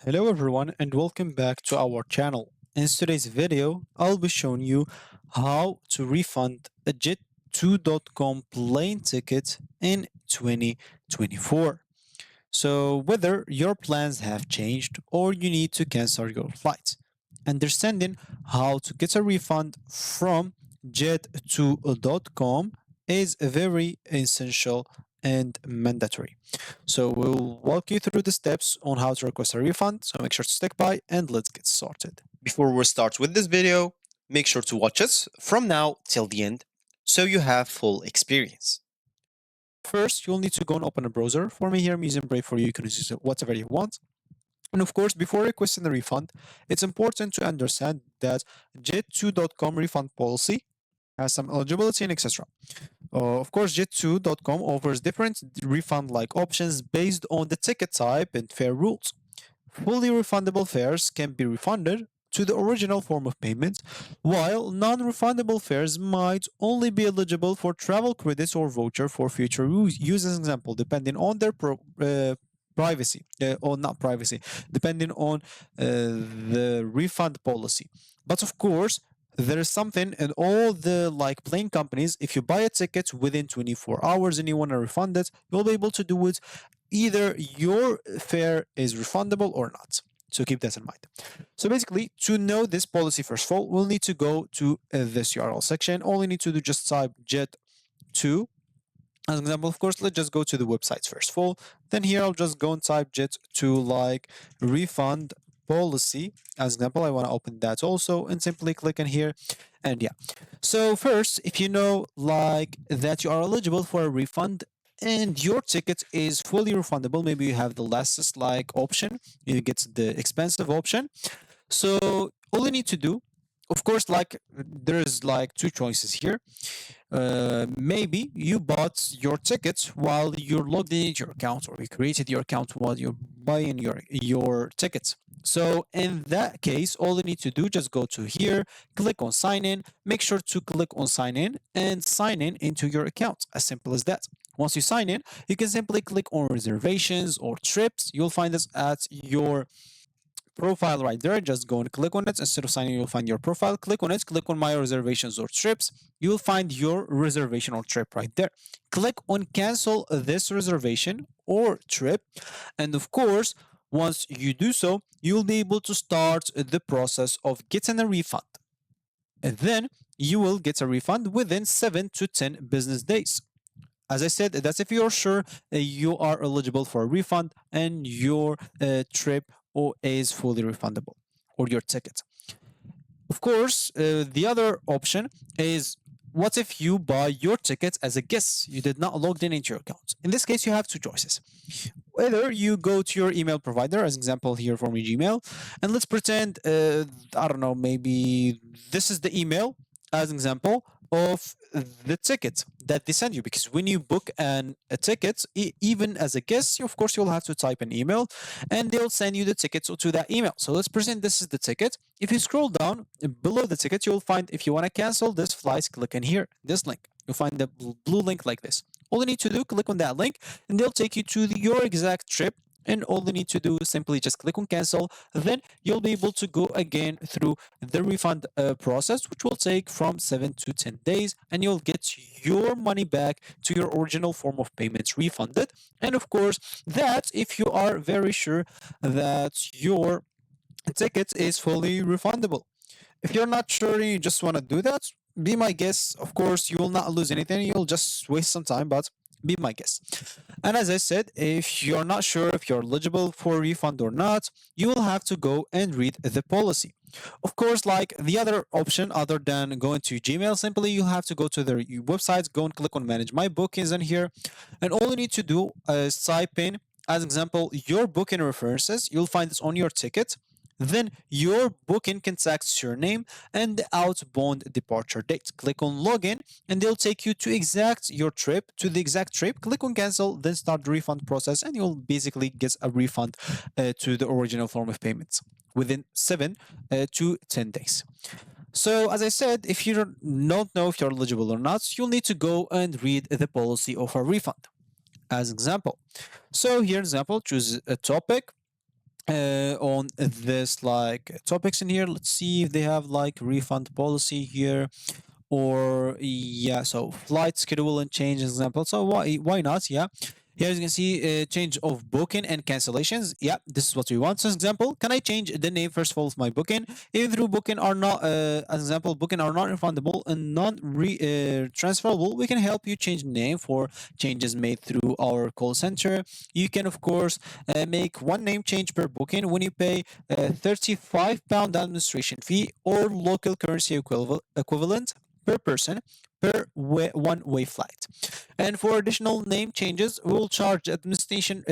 Hello everyone and welcome back to our channel. In today's video, I'll be showing you how to refund a Jet2.com plane ticket in 2024. So whether your plans have changed or you need to cancel your flight, understanding how to get a refund from jet2.com is very essential and mandatory. So we'll walk you through the steps on how to request a refund, so make sure to stick by and let's get started. Before we start with this video, make sure to watch us from now till the end so you have full experience. First, you'll need to go and open a browser. For me here, I'm using Brave. For you, you can use whatever you want. And of course, before requesting a refund, it's important to understand that jet2.com refund policy has some eligibility and etc. Of course, jet2.com offers different refund-like options based on the ticket type and fare rules. Fully refundable fares can be refunded to the original form of payment, while non-refundable fares might only be eligible for travel credits or voucher for future use. As an example, depending on their privacy or not privacy, depending on the refund policy. But of course, there is something in all the plane companies. If you buy a ticket within 24 hours and you want to refund it, you'll be able to do it. Either your fare is refundable or not. So keep that in mind. So basically, to know this policy, first of all, we'll need to go to this URL section. All you need to do, just type jet2. As an example, of course, let's just go to the websites first of all. Then here I'll just go and type jet2 refund policy. As an example, I want to open that also and simply click in here. And yeah. So first, if you know that you are eligible for a refund and your ticket is fully refundable, maybe you have the last option, you get the expensive option. So all you need to do, of course, there's two choices here. Maybe you bought your ticket while you're logged into your account, or you created your account while you're buying your tickets. So in that case, all you need to do, just go to here, click on sign in, make sure to click on sign in and sign in into your account. As simple as that. Once you sign in, you can simply click on reservations or trips. You'll find this at your profile right there. Just go and click on it. Instead of signing, you'll find your profile. Click on it. Click on my reservations or trips. You'll find your reservation or trip right there. Click on cancel this reservation or trip. And of course, once you do so, you'll be able to start the process of getting a refund. And then you will get a refund within 7 to 10 business days. As I said, that's if you're sure you are eligible for a refund and your trip is fully refundable, or your ticket. Of course, the other option is, what if you buy your ticket as a guest? You did not log in into your account. In this case, you have two choices. Whether you go to your email provider, as example here for me, Gmail, and let's pretend, I don't know, maybe this is the email as an example of the ticket that they send you. Because when you book a ticket, even as a guest, of course, you'll have to type an email and they'll send you the ticket to that email. So let's pretend this is the ticket. If you scroll down below the ticket, you'll find, if you want to cancel this flight, click in here, this link. You'll find the blue link like this. All you need to do, click on that link and they'll take you to your exact trip. And all you need to do is simply just click on cancel. Then you'll be able to go again through the refund process, which will take from 7 to 10 days. And you'll get your money back to your original form of payments refunded. And of course, that if you are very sure that your ticket is fully refundable. If you're not sure and you just want to do that, be my guest. Of course, you will not lose anything. You'll just waste some time, but be my guest. And as I said, if you're not sure if you're eligible for a refund or not, you will have to go and read the policy. Of course, like the other option, other than going to Gmail, simply you have to go to their websites, go and click on manage my bookings in here. And all you need to do is type in, as example, your booking references. You'll find this on your ticket. Then your booking contacts your name and the outbound departure date. Click on login and they'll take you to the exact trip. Click on cancel, then start the refund process and you'll basically get a refund to the original form of payments within 7 to 10 days. So as I said, if you don't know if you're eligible or not, you'll need to go and read the policy of a refund. As example. So here example, choose a topic. on this like topics in here. Let's see if they have like refund policy here, or yeah, so flight schedule and change example. So why not? Yeah, here you can see change of booking and cancellations. Yeah, this is what we want. So example, can I change the name first of all of my booking? Even through booking are not as example, booking are not refundable and non transferable, we can help you change name for changes made through our call center. You can of course make one name change per booking when you pay £35 administration fee or local currency equivalent per person per one-way flight. And for additional name changes, we will charge administration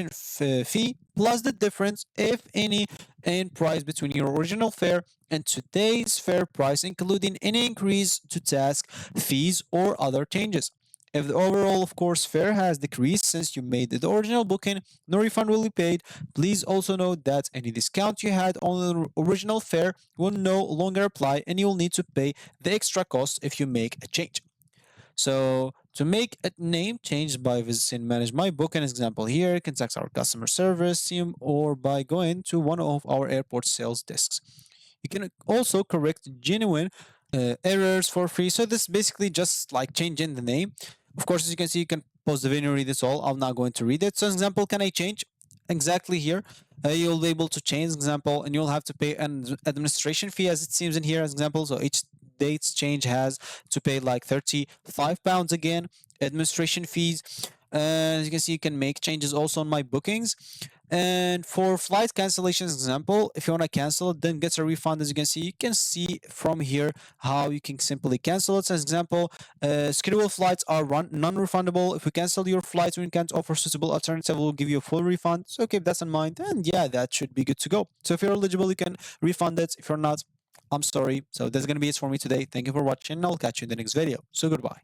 fee plus the difference, if any, in price between your original fare and today's fare price, including any increase to task fees or other changes. If the overall, of course, fare has decreased since you made the original booking, no refund will be paid. Please also note that any discount you had on the original fare will no longer apply and you will need to pay the extra cost if you make a change. So to make a name change by visiting Manage My Booking example here, contact our customer service team or by going to one of our airport sales desks. You can also correct genuine errors for free. So this is basically just like changing the name. Of course, as you can see, you can pause the video and read this all. I'm not going to read it. So example, can I change? Exactly here. You'll be able to change example and you'll have to pay an administration fee as it seems in here as example. So each dates change has to pay like £35 again, administration fees. As you can see, you can make changes also on my bookings. And for flight cancellations example, if you want to cancel it, then get a refund. As you can see from here how you can simply cancel it. As example, scheduled flights are non-refundable. If we cancel your flights, we can't offer suitable alternative, we'll give you a full refund. So keep that in mind. And yeah, that should be good to go. So if you're eligible, you can refund it. If you're not, I'm sorry. So that's going to be it for me today. Thank you for watching. I'll catch you in the next video. So goodbye.